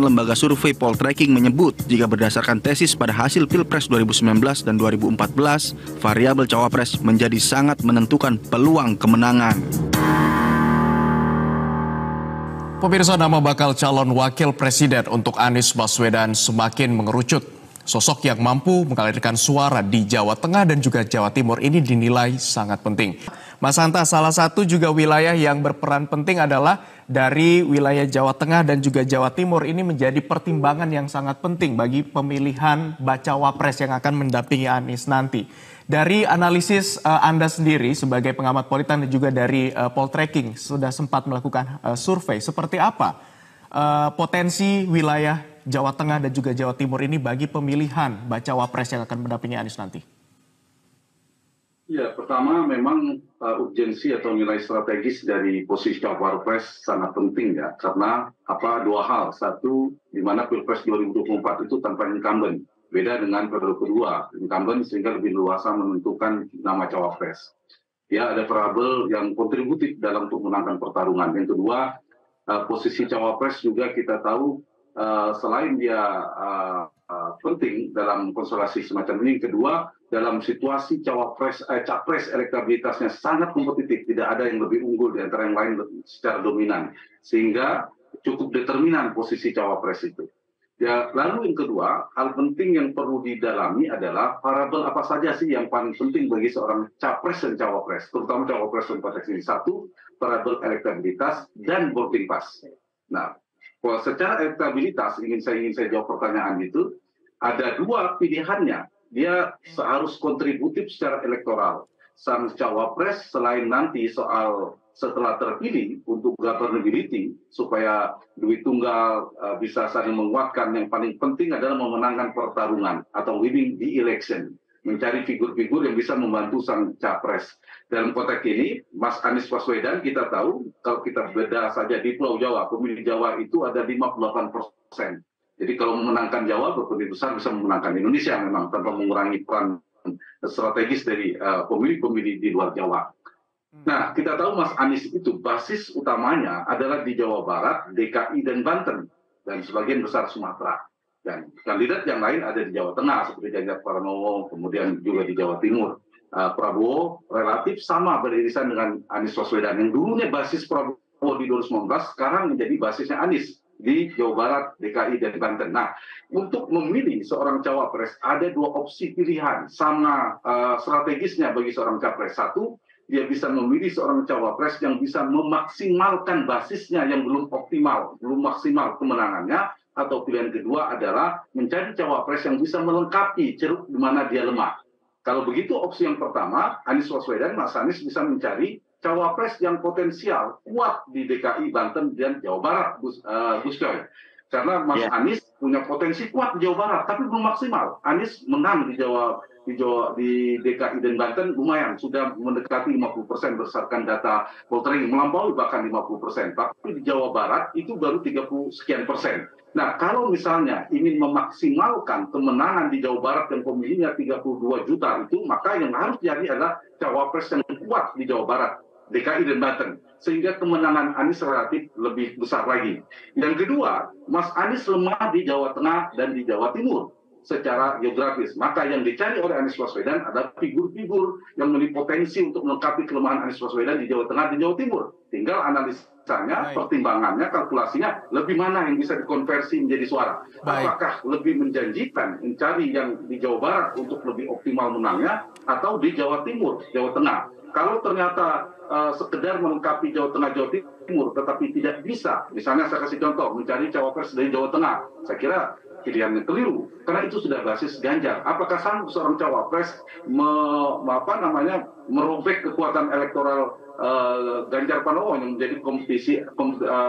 lembaga survei Poltreking menyebut jika berdasarkan tesis pada hasil Pilpres 2019 dan 2014, variabel cawapres menjadi sangat menentukan peluang kemenangan. Pemirsa, nama bakal calon wakil presiden untuk Anies Baswedan semakin mengerucut. Sosok yang mampu mengalirkan suara di Jawa Tengah dan juga Jawa Timur ini dinilai sangat penting. Mas Hanta, salah satu juga wilayah yang berperan penting adalah dari wilayah Jawa Tengah dan juga Jawa Timur ini menjadi pertimbangan yang sangat penting bagi pemilihan bacawa pres yang akan mendampingi Anies nanti. Dari analisis Anda sendiri sebagai pengamat politik dan juga dari Poltreking sudah sempat melakukan survei, seperti apa potensi wilayah Jawa Tengah dan juga Jawa Timur ini bagi pemilihan bacawa pres yang akan mendampingi Anies nanti? Ya, pertama memang urgensi atau nilai strategis dari posisi cawapres sangat penting ya, karena dua hal. Satu, di mana Pilpres 2024 itu tanpa incumbent, beda dengan periode kedua, incumbent sehingga lebih luasa menentukan nama cawapres. Ya, ada variabel yang kontributif dalam untuk menangkan pertarungan. Yang kedua, posisi cawapres juga kita tahu selain dia penting dalam konstelasi semacam ini, kedua dalam situasi capres elektabilitasnya sangat kompetitif, tidak ada yang lebih unggul di antara yang lain secara dominan, sehingga cukup determinan posisi cawapres itu. Ya, lalu yang kedua, hal penting yang perlu didalami adalah variabel apa saja sih yang paling penting bagi seorang capres dan cawapres, terutama cawapres dan konteks ini. Satu, variabel elektabilitas dan boarding pass. Nah, kalau secara elektabilitas ingin saya jawab pertanyaan itu, ada dua pilihannya. Dia harus kontributif secara elektoral. Sang cawapres selain nanti soal setelah terpilih untuk governability supaya duit tunggal bisa saling menguatkan, yang paling penting adalah memenangkan pertarungan atau winning the election, mencari figur-figur yang bisa membantu sang capres. Dalam konteks ini, Mas Anies Baswedan kita tahu, kalau kita beda saja di Pulau Jawa, pemilih Jawa itu ada 58%. Jadi kalau memenangkan Jawa, berpotensi besar bisa memenangkan Indonesia memang, tanpa mengurangi peran strategis dari pemilih-pemilih di luar Jawa. Nah, kita tahu Mas Anies itu basis utamanya adalah di Jawa Barat, DKI, dan Banten, dan sebagian besar Sumatera. Dan kandidat yang lain ada di Jawa Tengah, seperti Ganjar Pranowo, kemudian juga di Jawa Timur. Prabowo relatif sama beririsan dengan Anies Baswedan. Yang dulunya basis Prabowo di 2019, sekarang menjadi basisnya Anies di Jawa Barat, DKI, dan Banten. Nah, untuk memilih seorang cawapres, ada dua opsi pilihan, sama strategisnya bagi seorang capres. Satu, dia bisa memilih seorang cawapres yang bisa memaksimalkan basisnya yang belum optimal, belum maksimal kemenangannya, atau pilihan kedua adalah mencari cawapres yang bisa melengkapi ceruk di mana dia lemah. Kalau begitu opsi yang pertama, Anies Baswedan, Mas Anies bisa mencari cawapres yang potensial kuat di DKI, Banten, dan Jawa Barat, Gus Coy. Karena Mas Anies punya potensi kuat di Jawa Barat, tapi belum maksimal. Anies menang di DKI dan Banten lumayan, sudah mendekati 50% berdasarkan data Poltreking, melampaui bahkan 50%. Tapi di Jawa Barat itu baru 30 sekian persen. Nah, kalau misalnya ingin memaksimalkan kemenangan di Jawa Barat yang pemilihnya 32 juta itu, maka yang harus jadi adalah cawapres yang kuat di Jawa Barat, DKI dan Banten, sehingga kemenangan Anies relatif lebih besar lagi. Yang kedua, Mas Anies lemah di Jawa Tengah dan di Jawa Timur secara geografis. Maka yang dicari oleh Anies Baswedan adalah figur-figur yang memiliki potensi untuk melengkapi kelemahan Anies Baswedan di Jawa Tengah dan Jawa Timur. Tinggal analisanya, pertimbangannya, kalkulasinya, lebih mana yang bisa dikonversi menjadi suara. Apakah lebih menjanjikan mencari yang di Jawa Barat untuk lebih optimal menangnya, atau di Jawa Timur, Jawa Tengah. Kalau ternyata sekedar melengkapi Jawa Tengah, Jawa Timur, tetapi tidak bisa, misalnya saya kasih contoh, mencari cawapres dari Jawa Tengah, saya kira pilihannya keliru, karena itu sudah basis Ganjar. Apakah sanggup seorang cawapres merobek kekuatan elektoral Ganjar Pranowo yang menjadi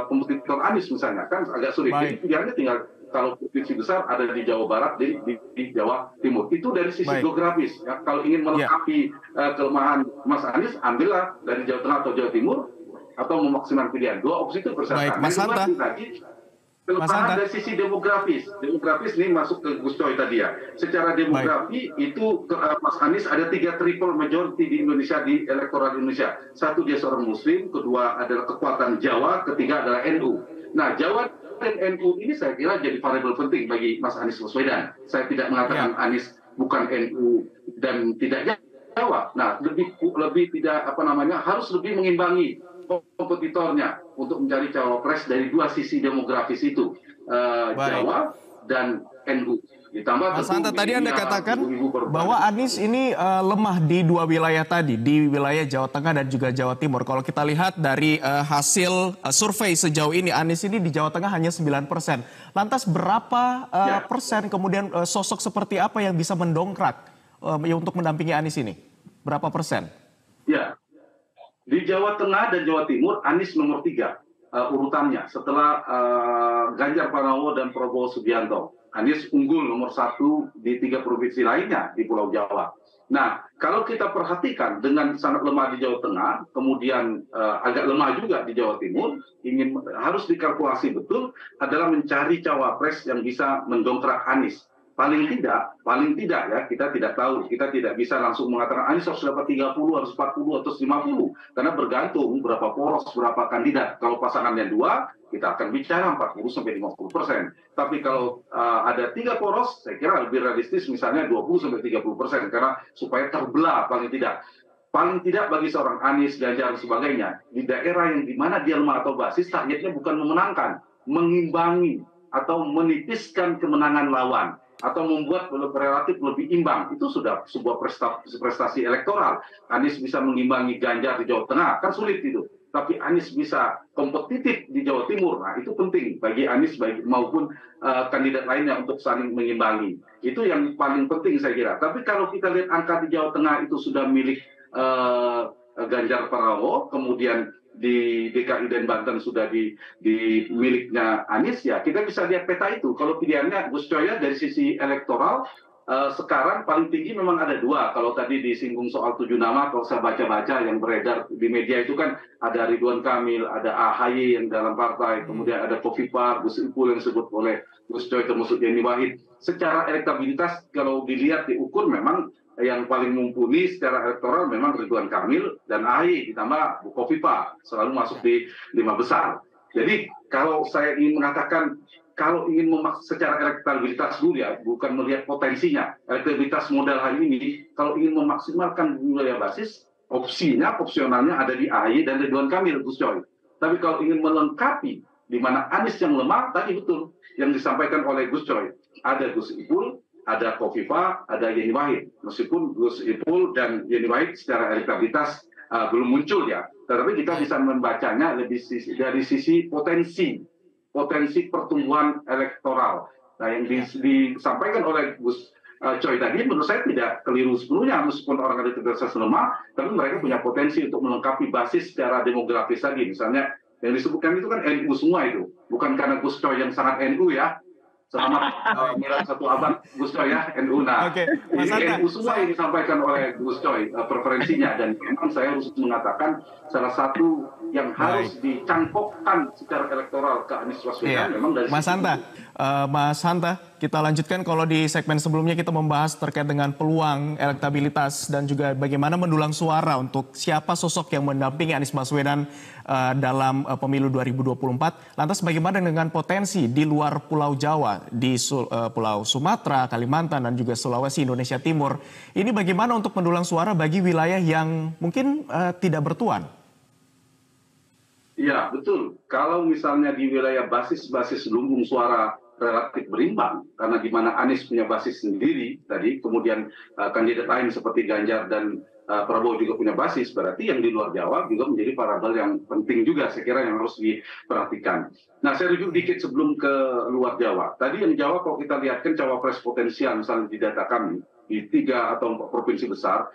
kompetitor Anies misalnya, kan agak sulit. Jadi pilihannya tinggal, kalau provinsi besar ada di Jawa Barat, di Jawa Timur. Itu dari sisi geografis. Ya. Kalau ingin melengkapi kelemahan Mas Anies, ambillah dari Jawa Tengah atau Jawa Timur, atau memaksimalkan pilihan. Dua opsi itu bersama. Mas Hanta. Kelemahan dari sisi demografis ini masuk ke Gus Coy tadi ya. Secara demografi itu Mas Anies ada 3 triple majority di Indonesia, di elektoral Indonesia. Satu, dia seorang Muslim, kedua adalah kekuatan Jawa, ketiga adalah NU. Nah, Jawa NU ini saya kira jadi variabel penting bagi Mas Anies Baswedan. Saya tidak mengatakan Anies bukan NU dan tidak Jawa. Nah, lebih tidak harus lebih mengimbangi kompetitornya untuk mencari cawapres dari dua sisi demografis itu, Jawa dan NU. Ditambah Mas Hanta, tadi Anda katakan bahwa Anies ini lemah di dua wilayah tadi, di wilayah Jawa Tengah dan juga Jawa Timur. Kalau kita lihat dari hasil survei sejauh ini, Anies ini di Jawa Tengah hanya 9%. Lantas berapa persen kemudian sosok seperti apa yang bisa mendongkrak untuk mendampingi Anies ini? Berapa persen? Ya, di Jawa Tengah dan Jawa Timur, Anies nomor 3 urutannya setelah Ganjar Pranowo dan Prabowo Subianto. Anies unggul nomor 1 di 3 provinsi lainnya di Pulau Jawa. Nah, kalau kita perhatikan dengan sangat lemah di Jawa Tengah, kemudian agak lemah juga di Jawa Timur, harus dikalkulasi betul adalah mencari cawapres yang bisa mendongkrak Anies. Paling tidak ya, kita tidak tahu, kita tidak bisa langsung mengatakan Anies harus dapat 30, harus 40, atau 50, karena bergantung berapa poros, berapa kandidat. Kalau pasangannya 2, kita akan bicara 40-50%. Tapi kalau ada 3 poros, saya kira lebih realistis misalnya 20-30%, karena supaya terbelah paling tidak. Paling tidak bagi seorang Anies, Ganjar, dan sebagainya, di daerah yang dimana dia lemah atau basis, targetnya bukan memenangkan, mengimbangi atau menipiskan kemenangan lawan, atau membuat relatif lebih imbang. Itu sudah sebuah prestasi elektoral. Anies bisa mengimbangi Ganjar di Jawa Tengah, kan sulit itu. Tapi Anies bisa kompetitif di Jawa Timur, nah itu penting bagi Anies maupun kandidat lainnya untuk saling mengimbangi. Itu yang paling penting saya kira. Tapi kalau kita lihat angka di Jawa Tengah itu sudah milik Ganjar Pranowo, kemudian di DKI dan Banten sudah di miliknya Anies, ya kita bisa lihat peta itu. Kalau pilihannya Gus Coy dari sisi elektoral, sekarang paling tinggi memang ada 2. Kalau tadi disinggung soal 7 nama, kalau saya baca-baca yang beredar di media itu kan ada Ridwan Kamil, ada AHY yang dalam partai, kemudian ada Khofifah, Gus Ipul yang disebut oleh Gus Coy termasuk Yeni Wahid. Secara elektabilitas kalau dilihat diukur memang yang paling mumpuni secara elektoral memang Ridwan Kamil dan AHY ditambah Bu Khofifah selalu masuk di 5 besar. Jadi kalau saya ingin mengatakan, kalau ingin secara elektabilitas dulu ya, bukan melihat potensinya, elektabilitas modal hari ini, kalau ingin memaksimalkan wilayah basis, opsionalnya ada di AHY dan Ridwan Kamil, Gus Coy. Tapi kalau ingin melengkapi di mana Anies yang lemah, tadi betul yang disampaikan oleh Gus Coy, ada Gus Ipul, ada Khofifah, ada Yeni Wahid. Meskipun Gus Ipul dan Yeni Wahid secara elektabilitas belum muncul ya, tetapi kita bisa membacanya lebih dari sisi potensi pertumbuhan elektoral. Nah, yang disampaikan oleh Gus Coy tadi menurut saya tidak keliru sepenuhnya, meskipun orang elektabilitas lemah, tapi mereka punya potensi untuk melengkapi basis secara demografis tadi. Misalnya yang disebutkan itu kan NU semua itu, bukan karena Gus Coy yang sangat NU ya. Selamat milad 1 abad Gus Coy ya, NU. Nah, ini NU semua yang disampaikan oleh Gus Coy preferensinya, dan memang saya harus mengatakan salah satu yang harus dicangkokkan secara elektoral ke Anies Baswedan memang dari Mas Hanta, kita lanjutkan. Kalau di segmen sebelumnya kita membahas terkait dengan peluang elektabilitas dan juga bagaimana mendulang suara untuk siapa sosok yang mendampingi Anies Baswedan dalam pemilu 2024. Lantas bagaimana dengan potensi di luar Pulau Jawa, di Pulau Sumatera, Kalimantan, dan juga Sulawesi, Indonesia Timur. Ini bagaimana untuk mendulang suara bagi wilayah yang mungkin tidak bertuan? Ya, betul. Kalau misalnya di wilayah basis lumbung suara relatif berimbang, karena di mana Anies punya basis sendiri tadi, kemudian kandidat lain seperti Ganjar dan Prabowo juga punya basis, berarti yang di luar Jawa juga menjadi variabel yang penting juga, saya kira yang harus diperhatikan. Nah, saya rujuk dikit sebelum ke luar Jawa. Tadi yang Jawa kalau kita lihat kan cawapres potensial misalnya di data kami, di 3 atau 4 provinsi besar,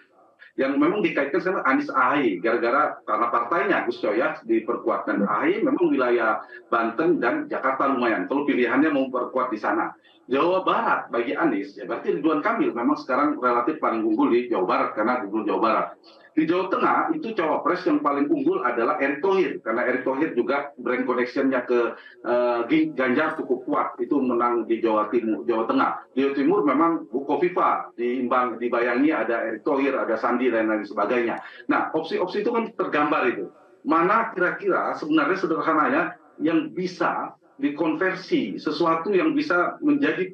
yang memang dikaitkan sama Anies AHY, karena partainya Gus Coy ya diperkuat, dan AHY memang wilayah Banten dan Jakarta lumayan. Kalau pilihannya mau memperkuat di sana. Jawa Barat bagi Anies, ya berarti Ridwan Kamil memang sekarang relatif paling unggul di Jawa Barat karena gubernur Jawa Barat. Di Jawa Tengah itu cawapres yang paling unggul adalah Erick Thohir, karena Erick Thohir juga brand connection-nya ke Ganjar cukup kuat, itu menang di Jawa Timur, Jawa Tengah. Di Jawa Timur memang Bu Khofifah dibayangi ada Erick Thohir, ada Sandi dan lain sebagainya. Nah, opsi-opsi itu kan tergambar itu. Mana kira-kira sebenarnya sederhananya yang bisa dikonversi sesuatu yang bisa menjadi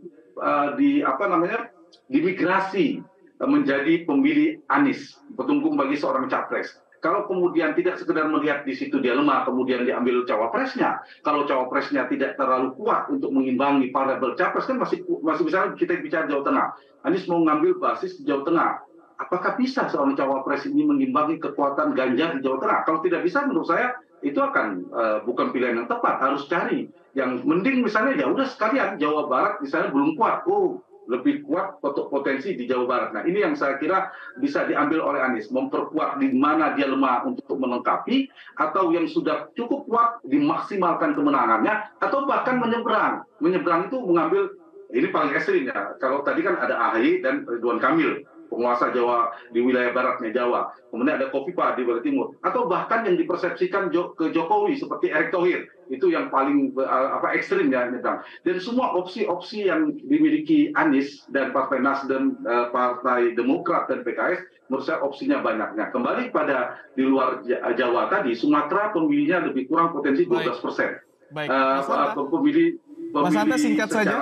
dimigrasi menjadi pemilih Anies, pendukung bagi seorang capres. Kalau kemudian tidak sekedar melihat di situ dia lemah, kemudian diambil cawapresnya. Kalau cawapresnya tidak terlalu kuat untuk mengimbangi variabel capres, kan masih bisa kita bicara Jawa Tengah. Anies mau ngambil basis di Jawa Tengah. Apakah bisa seorang cawapres ini mengimbangi kekuatan Ganjar di Jawa Tengah? Kalau tidak bisa, menurut saya itu akan bukan pilihan yang tepat. Harus cari yang mending, misalnya ya udah sekalian Jawa Barat misalnya belum kuat. Lebih kuat potensi di Jawa Barat. Nah, ini yang saya kira bisa diambil oleh Anies, memperkuat di mana dia lemah untuk melengkapi, atau yang sudah cukup kuat dimaksimalkan kemenangannya, atau bahkan menyeberang. Menyeberang itu mengambil, ini paling ekstrim ya. Kalau tadi kan ada AHY dan Ridwan Kamil, penguasa Jawa di wilayah baratnya Jawa. Kemudian ada Kofifa di wilayah timur. Atau bahkan yang dipersepsikan ke Jokowi seperti Erick Thohir. Itu yang paling ekstrim ya. Dan semua opsi-opsi yang dimiliki Anies dan Partai Nasdem, Partai Demokrat dan PKS, menurut saya opsinya banyaknya. Kembali pada di luar Jawa tadi, Sumatera pemilihnya lebih kurang potensi 12%. Baik, Mas Hanta singkat saja.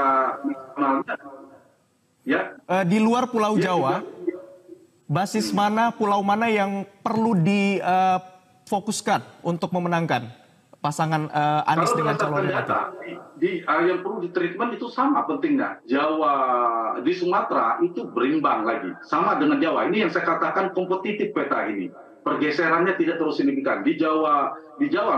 Ya. Di luar Pulau Jawa, basis mana, pulau mana yang perlu difokuskan untuk memenangkan pasangan Anies dengan calon data, yang perlu ditreatment itu sama pentingnya. Jawa di Sumatera itu berimbang lagi, sama dengan Jawa. Ini yang saya katakan kompetitif peta ini. Pergeserannya tidak terlalu signifikan. Di Jawa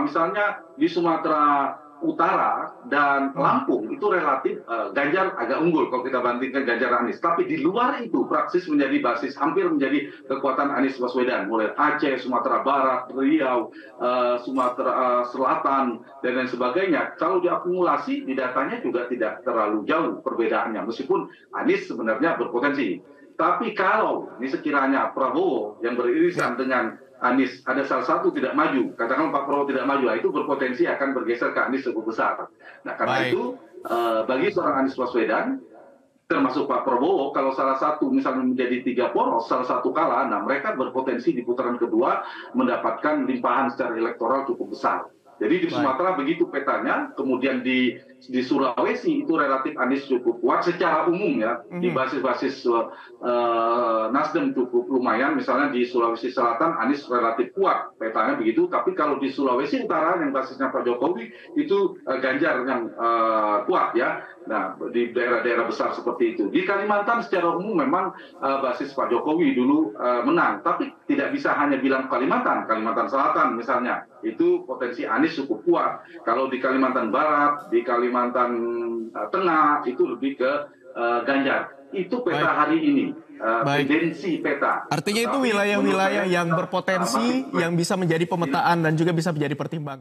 misalnya di Sumatera Utara dan Lampung itu relatif Ganjar agak unggul kalau kita bandingkan Ganjar Anies. Tapi di luar itu praksis menjadi basis, hampir menjadi kekuatan Anies Baswedan. Mulai Aceh, Sumatera Barat, Riau, Sumatera Selatan, dan lain sebagainya. Kalau diakumulasi, di datanya juga tidak terlalu jauh perbedaannya. Meskipun Anies sebenarnya berpotensi. Tapi kalau ini sekiranya Prabowo yang beririsan dengan Anies ada salah satu tidak maju, katakan Pak Prabowo tidak maju, itu berpotensi akan bergeser ke Anies cukup besar. Nah, karena itu bagi seorang Anies Baswedan, termasuk Pak Prabowo, kalau salah satu misalnya menjadi 3 poros, salah satu kalah, nah mereka berpotensi di putaran kedua mendapatkan limpahan secara elektoral cukup besar. Jadi di Sumatera begitu petanya, kemudian di Sulawesi itu relatif Anies cukup kuat secara umum ya, di basis-basis Nasdem cukup lumayan, misalnya di Sulawesi Selatan Anies relatif kuat petanya begitu, tapi kalau di Sulawesi Utara yang basisnya Pak Jokowi itu Ganjar yang kuat ya. Nah, di daerah-daerah besar seperti itu. Di Kalimantan secara umum memang basis Pak Jokowi dulu menang, tapi tidak bisa hanya bilang Kalimantan Selatan misalnya, itu potensi Anies cukup kuat. Kalau di Kalimantan Barat, di Kalimantan Tengah itu lebih ke Ganjar. Itu peta hari ini. Tendensi peta. Artinya itu wilayah-wilayah yang berpotensi, yang bisa menjadi pemetaan dan juga bisa menjadi pertimbangan.